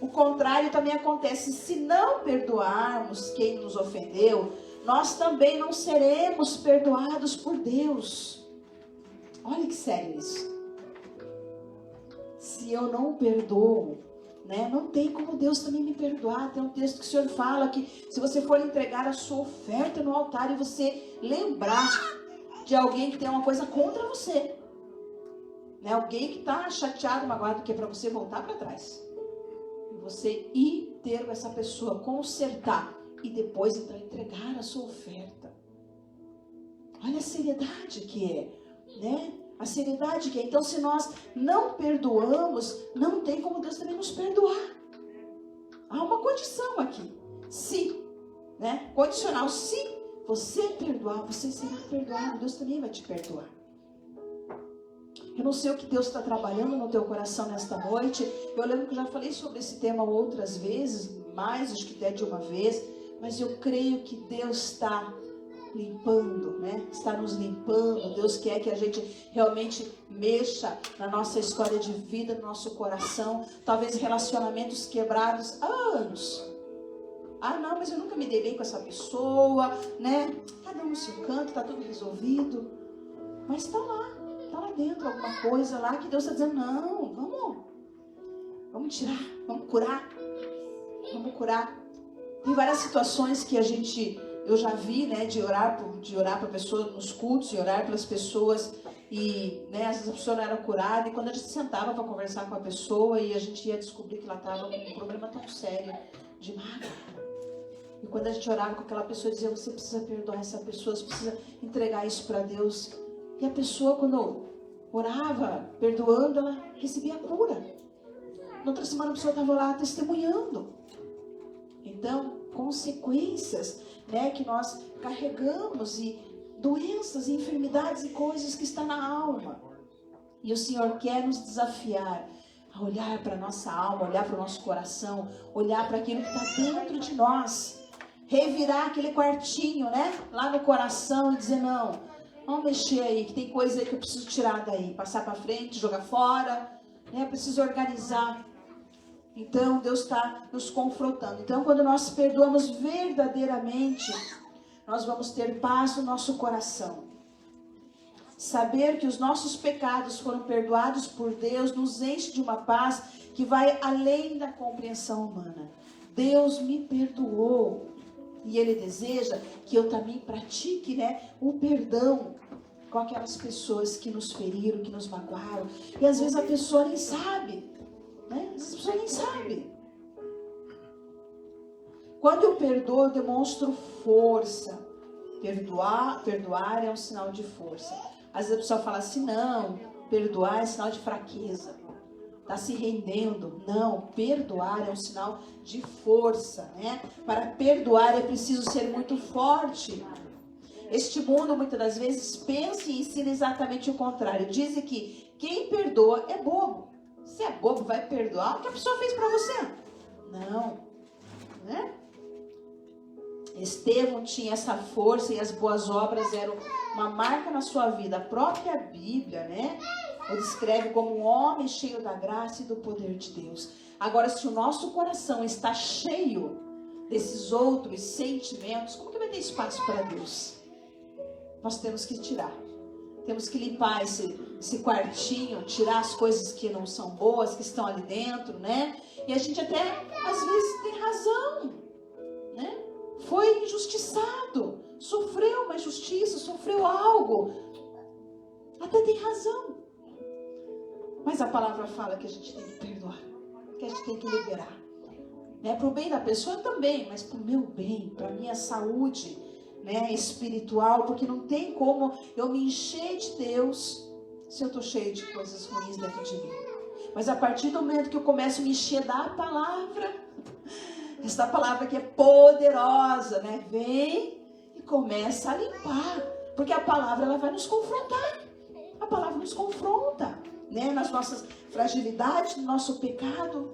O contrário também acontece. Se não perdoarmos quem nos ofendeu, nós também não seremos perdoados por Deus. Olha que sério isso. Se eu não perdoo, né, não tem como Deus também me perdoar. Tem um texto que o Senhor fala que se você for entregar a sua oferta no altar e você lembrar de alguém que tem uma coisa contra você, né, alguém que está chateado, magoado, que é para você voltar para trás. E você ir ter com essa pessoa, consertar e depois então entregar a sua oferta. Olha a seriedade que é, né? A seriedade que é. Então, se nós não perdoamos, não tem como Deus também nos perdoar. Há uma condição aqui. Se, né? Condicional. Se você perdoar, você será perdoado. Deus também vai te perdoar. Eu não sei o que Deus está trabalhando no teu coração nesta noite. Eu lembro que eu já falei sobre esse tema outras vezes, mais, acho que até de uma vez. Mas eu creio que Deus está limpando, né? Está nos limpando. Deus quer que a gente realmente mexa na nossa história de vida, no nosso coração. Talvez relacionamentos quebrados há anos. Ah, não, mas eu nunca me dei bem com essa pessoa, né? Cada um no seu canto, está tudo resolvido. Mas está lá dentro alguma coisa lá que Deus está dizendo, não, vamos tirar, vamos curar. Tem várias situações que eu já vi, né, de orar para a pessoa nos cultos, de orar pelas pessoas e, né, às vezes a pessoa não era curada e quando a gente sentava para conversar com a pessoa e a gente ia descobrir que ela estava com um problema tão sério de mágoa. E quando a gente orava com aquela pessoa, dizia, você precisa perdoar essa pessoa, você precisa entregar isso para Deus. E a pessoa, quando orava, perdoando, ela recebia a cura. Na outra semana a pessoa estava lá testemunhando. Então, consequências, né, que nós carregamos e doenças, e enfermidades e coisas que estão na alma. E o Senhor quer nos desafiar a olhar para a nossa alma, olhar para o nosso coração, olhar para aquilo que está dentro de nós. Revirar aquele quartinho, né, lá no coração e dizer, não, vamos mexer aí, que tem coisa aí que eu preciso tirar daí. Passar para frente, jogar fora, né, preciso organizar. Então, Deus está nos confrontando. Então, quando nós perdoamos verdadeiramente, nós vamos ter paz no nosso coração. Saber que os nossos pecados foram perdoados por Deus nos enche de uma paz que vai além da compreensão humana. Deus me perdoou e Ele deseja que eu também pratique, né, o perdão com aquelas pessoas que nos feriram, que nos magoaram. E às vezes a pessoa nem sabe. Né? Às vezes a pessoa nem sabe. Quando eu perdoo, eu demonstro força. Perdoar é um sinal de força. Às vezes a pessoa fala assim, não, perdoar é sinal de fraqueza. Está se rendendo. Não, perdoar é um sinal de força, né? Para perdoar é preciso ser muito forte. Este mundo muitas das vezes pensa e ensina exatamente o contrário. Dizem que quem perdoa é bobo. Se é bobo, vai perdoar o que a pessoa fez para você? Não, né? Estevão tinha essa força e as boas obras eram uma marca na sua vida. A própria Bíblia, né, o descreve como um homem cheio da graça e do poder de Deus. Agora, se o nosso coração está cheio desses outros sentimentos, como que vai ter espaço para Deus? Nós temos que tirar. Temos que limpar esse quartinho, tirar as coisas que não são boas, que estão ali dentro, né? E a gente até, às vezes, tem razão, né? Foi injustiçado, sofreu uma injustiça, sofreu algo. Até tem razão. Mas a palavra fala que a gente tem que perdoar, que a gente tem que liberar. Né? Para o bem da pessoa também, mas para o meu bem, para a minha saúde, né, espiritual, porque não tem como eu me encher de Deus se eu estou cheio de coisas ruins dentro de mim. Mas a partir do momento que eu começo a me encher da palavra, essa palavra que é poderosa, né, vem e começa a limpar, porque a palavra ela vai nos confrontar. A palavra nos confronta, né, nas nossas fragilidades, no nosso pecado.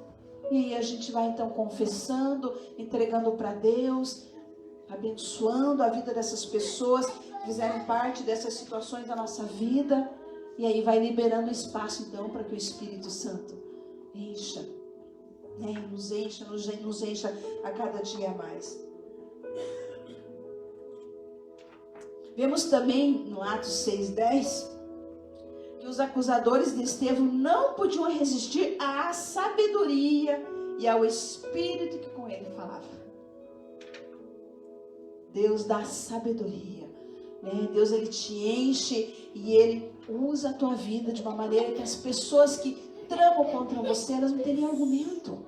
E aí a gente vai então confessando, entregando para Deus, abençoando a vida dessas pessoas. fizeram parte dessas situações da nossa vida. E aí vai liberando espaço, então, para que o Espírito Santo encha, né? Nos encha a cada dia mais. Vemos também no Atos 6:10 que os acusadores de Estevão não podiam resistir à sabedoria e ao Espírito que com ele falava. Deus dá sabedoria, né? Deus, ele te enche e ele usa a tua vida de uma maneira que as pessoas que tramam contra você, elas não têm nem argumento.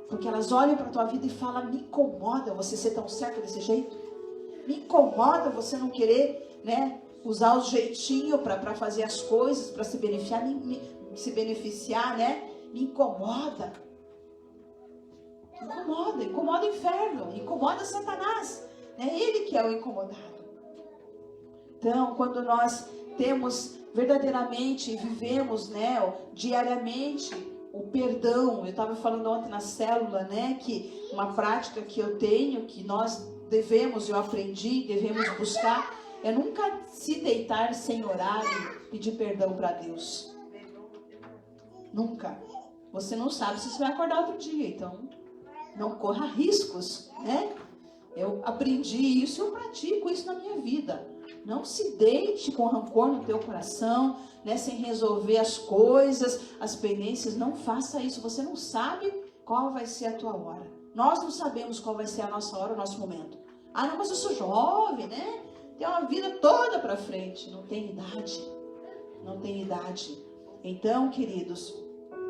Porque elas olham para a tua vida e falam: me incomoda você ser tão certo desse jeito. Me incomoda você não querer, né, usar o jeitinho para fazer as coisas, para se beneficiar, né? Me incomoda. Incomoda o inferno, incomoda Satanás. É ele que é o incomodado. Então, quando nós temos verdadeiramente, vivemos, né, diariamente o perdão. Eu estava falando ontem na célula, né, que uma prática que eu tenho, que nós devemos, eu aprendi, devemos buscar, é nunca se deitar sem orar e pedir perdão para Deus. Nunca. Você não sabe se você vai acordar outro dia, então não corra riscos, né? Eu aprendi isso, eu pratico isso na minha vida. Não se deite com rancor no teu coração, né, sem resolver as coisas, as pendências. Não faça isso. Você não sabe qual vai ser a tua hora. Nós não sabemos qual vai ser a nossa hora, o nosso momento. Ah, não, mas eu sou jovem, né? Tem uma vida toda para frente. Não tem idade. Não tem idade. Então, queridos,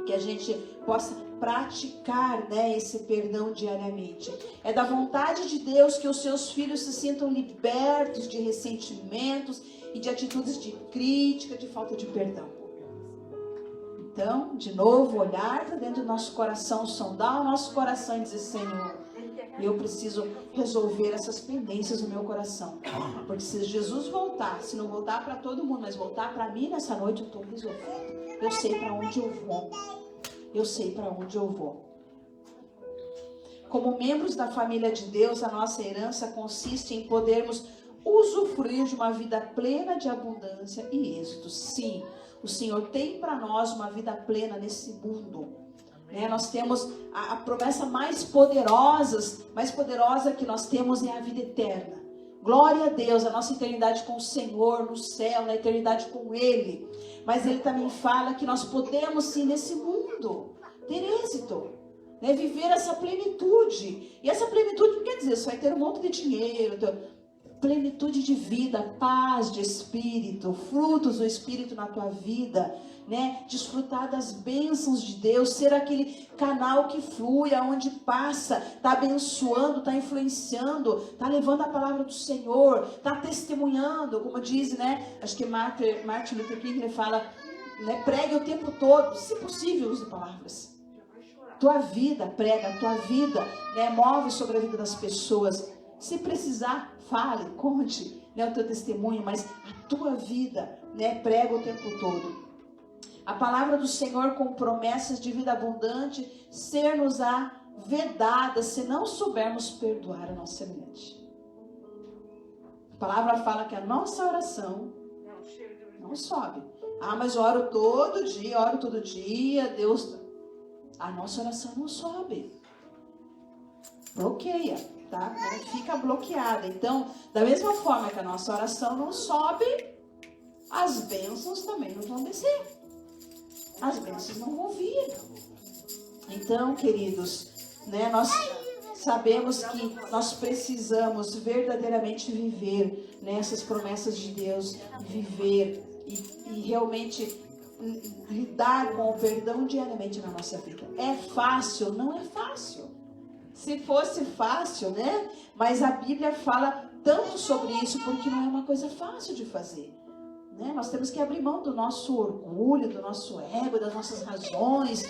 que a gente possa praticar, né, esse perdão diariamente. É da vontade de Deus que os seus filhos se sintam libertos de ressentimentos e de atitudes de crítica, de falta de perdão. Então, de novo, olhar para dentro do nosso coração, sondar o nosso coração e dizer: Senhor, eu preciso resolver essas pendências no meu coração. Porque se Jesus voltar, se não voltar para todo mundo, mas voltar para mim nessa noite, eu estou resolvendo. Eu sei para onde eu vou. Eu sei para onde eu vou. Como membros da família de Deus, a nossa herança consiste em podermos usufruir de uma vida plena de abundância e êxito. Sim, o Senhor tem para nós uma vida plena nesse mundo. Né? Nós temos a promessa mais poderosa que nós temos é a vida eterna. Glória a Deus, a nossa eternidade com o Senhor no céu, na eternidade com Ele. Mas Ele também fala que nós podemos sim nesse mundo ter êxito, né? Viver essa plenitude. E essa plenitude não quer dizer só ter um monte de dinheiro, plenitude de vida, paz de espírito, frutos do Espírito na tua vida, né? Desfrutar das bênçãos de Deus, ser aquele canal que flui, aonde passa, está abençoando, está influenciando, está levando a palavra do Senhor, está testemunhando, como diz, né? Acho que Martin Luther King, ele fala, né? Pregue o tempo todo, se possível, use palavras. Tua vida, prega, tua vida, né? Move sobre a vida das pessoas. Se precisar, fale, conte, né, o teu testemunho, mas a tua vida, né, prega o tempo todo. A palavra do Senhor com promessas de vida abundante ser-nos-á vedada se não soubermos perdoar a nossa semelhante. A palavra fala que a nossa oração não sobe. Ah, mas eu oro todo dia, Deus... A nossa oração não sobe. Bloqueia. Tá? Fica bloqueada. Então, da mesma forma que a nossa oração não sobe, as bênçãos também não vão descer. As bênçãos não vão vir. Então, queridos, né, nós sabemos que nós precisamos verdadeiramente viver nessas promessas de Deus, viver e realmente lidar com o perdão diariamente na nossa vida. É fácil? Não é fácil. Se fosse fácil, né? Mas a Bíblia fala tanto sobre isso, porque não é uma coisa fácil de fazer. Né? Nós temos que abrir mão do nosso orgulho, do nosso ego, das nossas razões,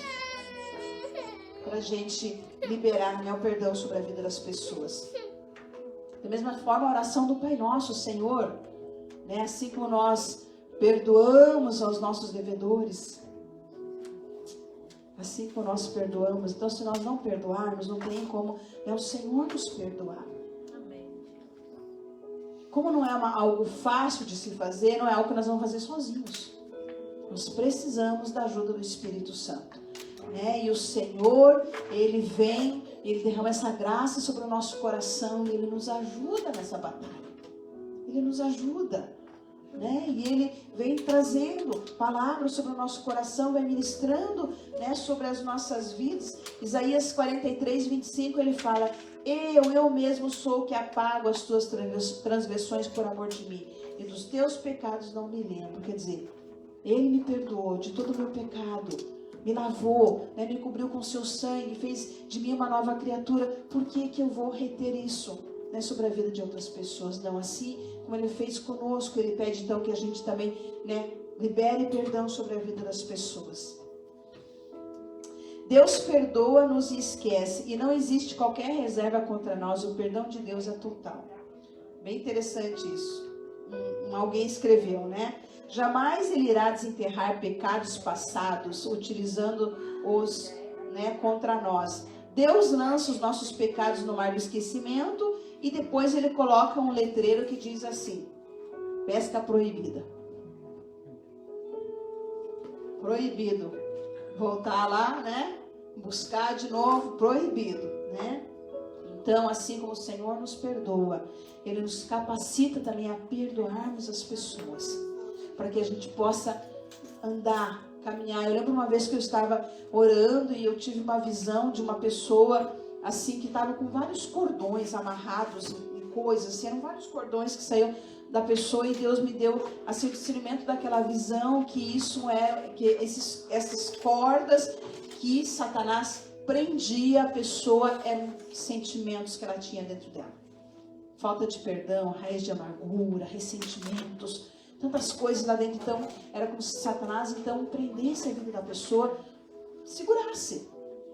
para a gente liberar, né, o perdão sobre a vida das pessoas. Da mesma forma, a oração do Pai Nosso, Senhor, né? Assim como nós perdoamos aos nossos devedores, assim como nós perdoamos. Então, se nós não perdoarmos, não tem como, né, o Senhor nos perdoar. Amém. como não é algo fácil de se fazer, não é algo que nós vamos fazer sozinhos. Nós precisamos da ajuda do Espírito Santo, né? E o Senhor, Ele vem, Ele derrama essa graça sobre o nosso coração e Ele nos ajuda nessa batalha. Ele nos ajuda, né? E Ele vem trazendo palavras sobre o nosso coração, vai ministrando, né, sobre as nossas vidas. Isaías 43, 25, Ele fala: eu mesmo sou o que apago as tuas transgressões por amor de mim, e dos teus pecados não me lembro. Quer dizer, Ele me perdoou de todo o meu pecado, me lavou, né, me cobriu com seu sangue, fez de mim uma nova criatura. Por que que eu vou reter isso, né, sobre a vida de outras pessoas? Não, assim como Ele fez conosco, Ele pede então que a gente também, né, libere perdão sobre a vida das pessoas. Deus perdoa-nos e esquece, e não existe qualquer reserva contra nós. O perdão de Deus é total. Bem interessante isso. Alguém escreveu, né? Jamais Ele irá desenterrar pecados passados, utilizando-os, né, contra nós. Deus lança os nossos pecados no mar do esquecimento e depois Ele coloca um letreiro que diz assim: pesca proibida. Proibido. Voltar lá, né? Buscar de novo, proibido, né? Então, assim como o Senhor nos perdoa, Ele nos capacita também a perdoarmos as pessoas, para que a gente possa andar, caminhar. Eu lembro uma vez que eu estava orando e eu tive uma visão de uma pessoa assim que estava com vários cordões amarrados em coisas, assim, eram vários cordões que saíam da pessoa, e Deus me deu assim o discernimento daquela visão, que isso é, que essas cordas que Satanás prendia a pessoa eram sentimentos que ela tinha dentro dela. Falta de perdão, raiz de amargura, ressentimentos, tantas coisas lá dentro. Então, era como se Satanás então prendesse a vida da pessoa, segurasse,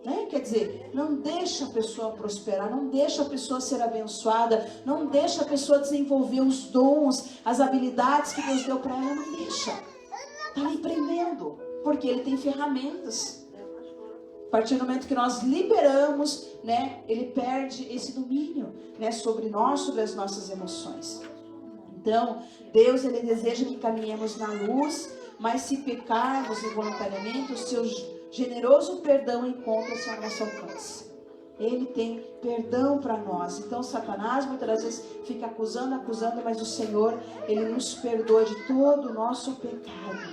né? Quer dizer, não deixa a pessoa prosperar, não deixa a pessoa ser abençoada, não deixa a pessoa desenvolver os dons, as habilidades que Deus deu para ela, não deixa. Está ali prendendo, porque Ele tem ferramentas. A partir do momento que nós liberamos, né, Ele perde esse domínio, né, sobre nós, sobre as nossas emoções. Então, Deus, Ele deseja que caminhemos na luz, mas se pecarmos involuntariamente, o seu generoso perdão encontra-se ao nosso alcance. Ele tem perdão para nós. Então, Satanás muitas das vezes fica acusando, mas o Senhor, Ele nos perdoa de todo o nosso pecado.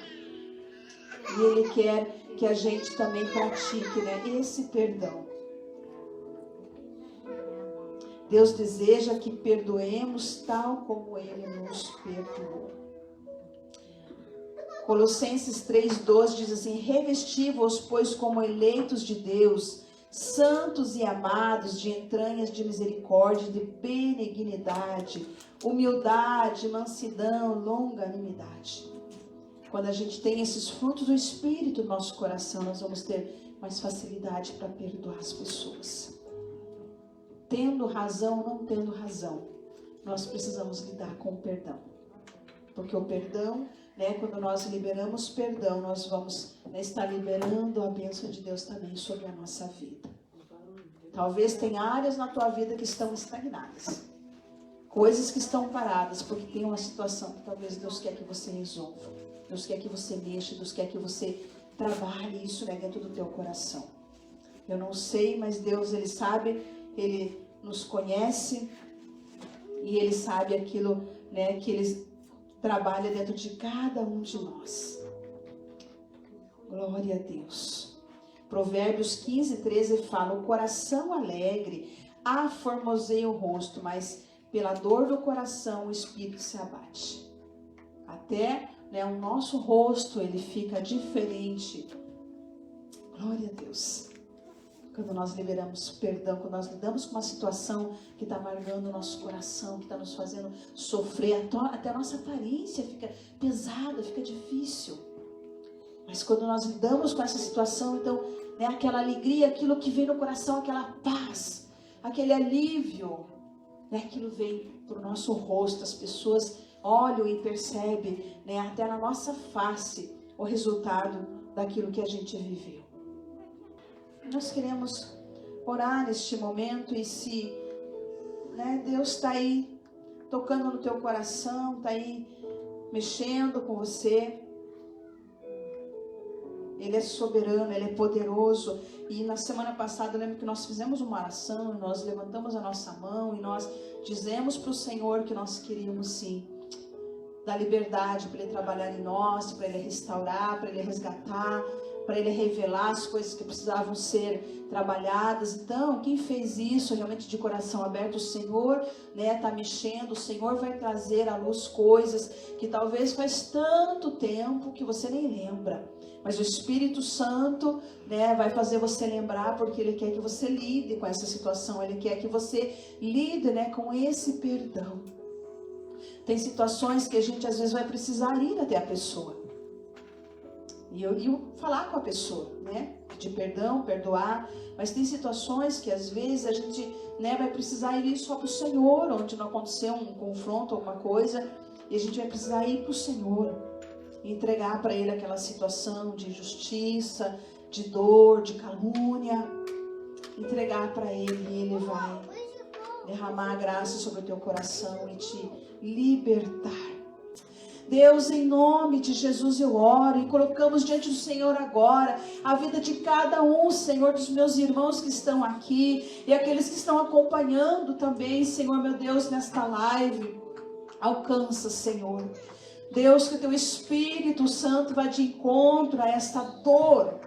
E Ele quer que a gente também pratique, né, esse perdão. Deus deseja que perdoemos tal como Ele nos perdoou. Colossenses 3,12 diz assim: revesti-vos, pois, como eleitos de Deus, santos e amados, de entranhas de misericórdia, de benignidade, humildade, mansidão, longanimidade. Quando a gente tem esses frutos do Espírito no nosso coração, nós vamos ter mais facilidade para perdoar as pessoas. Tendo razão ou não tendo razão, nós precisamos lidar com o perdão. Porque o perdão, né, quando nós liberamos perdão, nós vamos, né, estar liberando a bênção de Deus também sobre a nossa vida. Talvez tenha áreas na tua vida que estão estagnadas. Coisas que estão paradas, porque tem uma situação que talvez Deus quer que você resolva. Deus quer que você mexa, Deus quer que você trabalhe isso, né, dentro do teu coração. Eu não sei, mas Deus, Ele sabe, Ele nos conhece e Ele sabe aquilo, né, que Ele trabalha dentro de cada um de nós. Glória a Deus. Provérbios 15:13 fala: o coração alegre aformoseia o rosto, mas pela dor do coração o espírito se abate. Até, né, o nosso rosto, ele fica diferente. Glória a Deus. Quando nós liberamos perdão, quando nós lidamos com uma situação que está amargando o nosso coração, que está nos fazendo sofrer, até a nossa aparência fica pesada, fica difícil. Mas quando nós lidamos com essa situação, então, né, aquela alegria, aquilo que vem no coração, aquela paz, aquele alívio, né, aquilo vem para o nosso rosto. As pessoas olham e percebem, né, até na nossa face o resultado daquilo que a gente viveu. Nós queremos orar neste momento, e se, né, Deus está aí tocando no teu coração, está aí mexendo com você. Ele é soberano, Ele é poderoso. E na semana passada, eu lembro que nós fizemos uma oração, nós levantamos a nossa mão e nós dizemos para o Senhor que nós queríamos sim dar liberdade para Ele trabalhar em nós, para Ele restaurar, para Ele resgatar, para Ele revelar as coisas que precisavam ser trabalhadas. Então, quem fez isso realmente de coração aberto, o Senhor, né, está mexendo, o Senhor vai trazer à luz coisas que talvez faz tanto tempo que você nem lembra. Mas o Espírito Santo, né, vai fazer você lembrar, porque Ele quer que você lide com essa situação, Ele quer que você lide, né, com esse perdão. Tem situações que a gente às vezes vai precisar ir até a pessoa. E eu falar com a pessoa, né? Pedir perdão, perdoar. Mas tem situações que às vezes a gente, né, vai precisar ir só para o Senhor, onde não aconteceu um confronto, alguma coisa. E a gente vai precisar ir para o Senhor. E entregar para Ele aquela situação de injustiça, de dor, de calúnia. Entregar para Ele e Ele vai derramar a graça sobre o teu coração e te libertar. Deus, em nome de Jesus eu oro e colocamos diante do Senhor agora a vida de cada um, Senhor, dos meus irmãos que estão aqui e aqueles que estão acompanhando também, Senhor, meu Deus, nesta live. Alcança, Senhor. Deus, que o teu Espírito Santo vá de encontro a esta dor.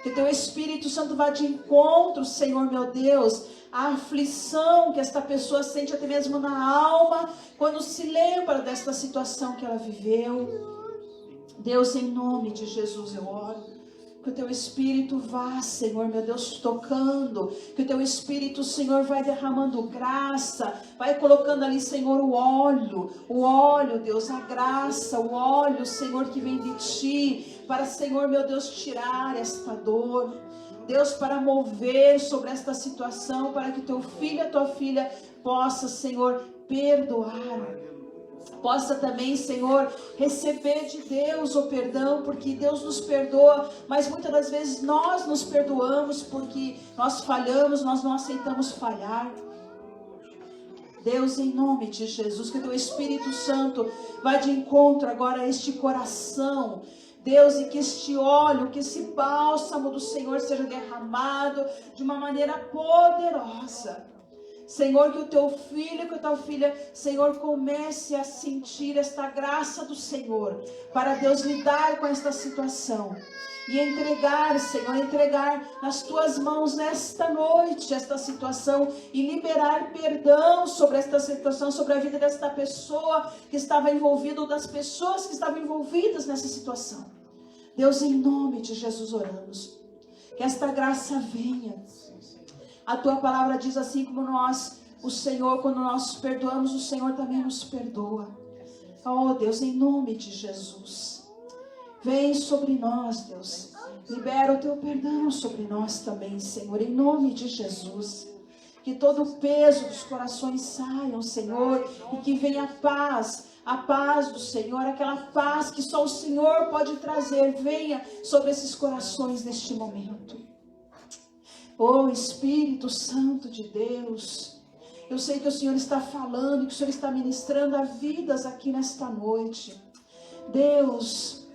Que o teu Espírito Santo vá de encontro, Senhor, meu Deus, a aflição que esta pessoa sente até mesmo na alma, quando se lembra desta situação que ela viveu. Deus, em nome de Jesus eu oro. Que o teu Espírito vá, Senhor, meu Deus, tocando. Que o teu Espírito, Senhor, vai derramando graça. Vai colocando ali, Senhor, o óleo, Deus, a graça, o óleo, Senhor, que vem de ti. Para, Senhor, meu Deus, tirar esta dor. Deus, para mover sobre esta situação, para que teu filho e a tua filha possa, Senhor, perdoar. Possa também, Senhor, receber de Deus o perdão, porque Deus nos perdoa, mas muitas das vezes nós nos perdoamos porque nós falhamos, nós não aceitamos falhar. Deus, em nome de Jesus, que teu Espírito Santo vá de encontro agora a este coração, Deus, e que este óleo, que esse bálsamo do Senhor seja derramado de uma maneira poderosa. Senhor, que o teu filho, que a tua filha, Senhor, comece a sentir esta graça do Senhor, para Deus lidar com esta situação. E entregar, Senhor, entregar nas tuas mãos nesta noite, esta situação, e liberar perdão sobre esta situação, sobre a vida desta pessoa que estava envolvida, ou das pessoas que estavam envolvidas nessa situação. Deus, em nome de Jesus oramos, que esta graça venha. A tua palavra diz assim como nós, o Senhor, quando nós perdoamos, o Senhor também nos perdoa. Oh Deus, em nome de Jesus, vem sobre nós, Deus. Libera o teu perdão sobre nós também, Senhor, em nome de Jesus. Que todo o peso dos corações saiam, Senhor, e que venha a paz do Senhor, aquela paz que só o Senhor pode trazer, venha sobre esses corações neste momento. Oh Espírito Santo de Deus, eu sei que o Senhor está falando, que o Senhor está ministrando a vidas aqui nesta noite. Deus,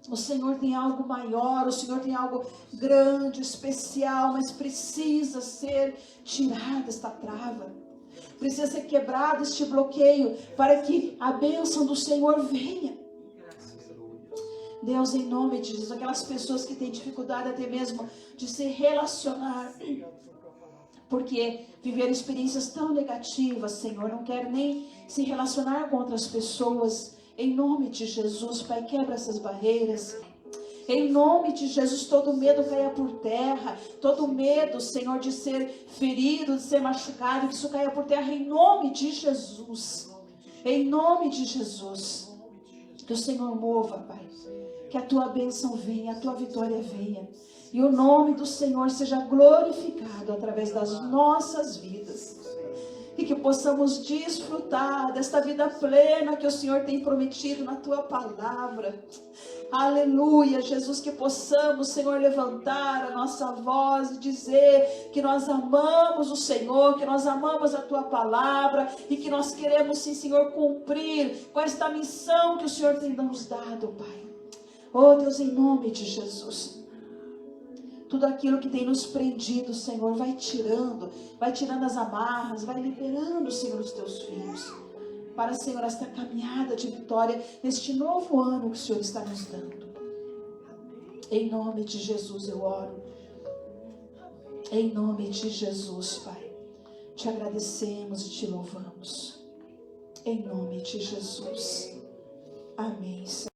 o Senhor tem algo maior, o Senhor tem algo grande, especial, mas precisa ser tirada esta trava. Precisa ser quebrado este bloqueio para que a bênção do Senhor venha. Deus, em nome de Jesus, aquelas pessoas que têm dificuldade até mesmo de se relacionar, porque viveram experiências tão negativas, Senhor, não quer nem se relacionar com outras pessoas. Em nome de Jesus, Pai, quebra essas barreiras. Em nome de Jesus, todo medo caia por terra, todo medo, Senhor, de ser ferido, de ser machucado, que isso caia por terra em nome de Jesus. Em nome de Jesus, que o Senhor mova, Pai. Que a tua bênção venha, a tua vitória venha. E o nome do Senhor seja glorificado através das nossas vidas. e que possamos desfrutar desta vida plena que o Senhor tem prometido na tua palavra. Aleluia, Jesus, que possamos, Senhor, levantar a nossa voz e dizer que nós amamos o Senhor, que nós amamos a tua palavra e que nós queremos, sim, Senhor, cumprir com esta missão que o Senhor tem nos dado, Pai. Oh, Deus, em nome de Jesus, tudo aquilo que tem nos prendido, Senhor, vai tirando as amarras, vai liberando, Senhor, os teus filhos. Para, Senhor, esta caminhada de vitória, neste novo ano que o Senhor está nos dando. Em nome de Jesus eu oro. Em nome de Jesus, Pai. Te agradecemos e te louvamos. Em nome de Jesus. Amém, Senhor.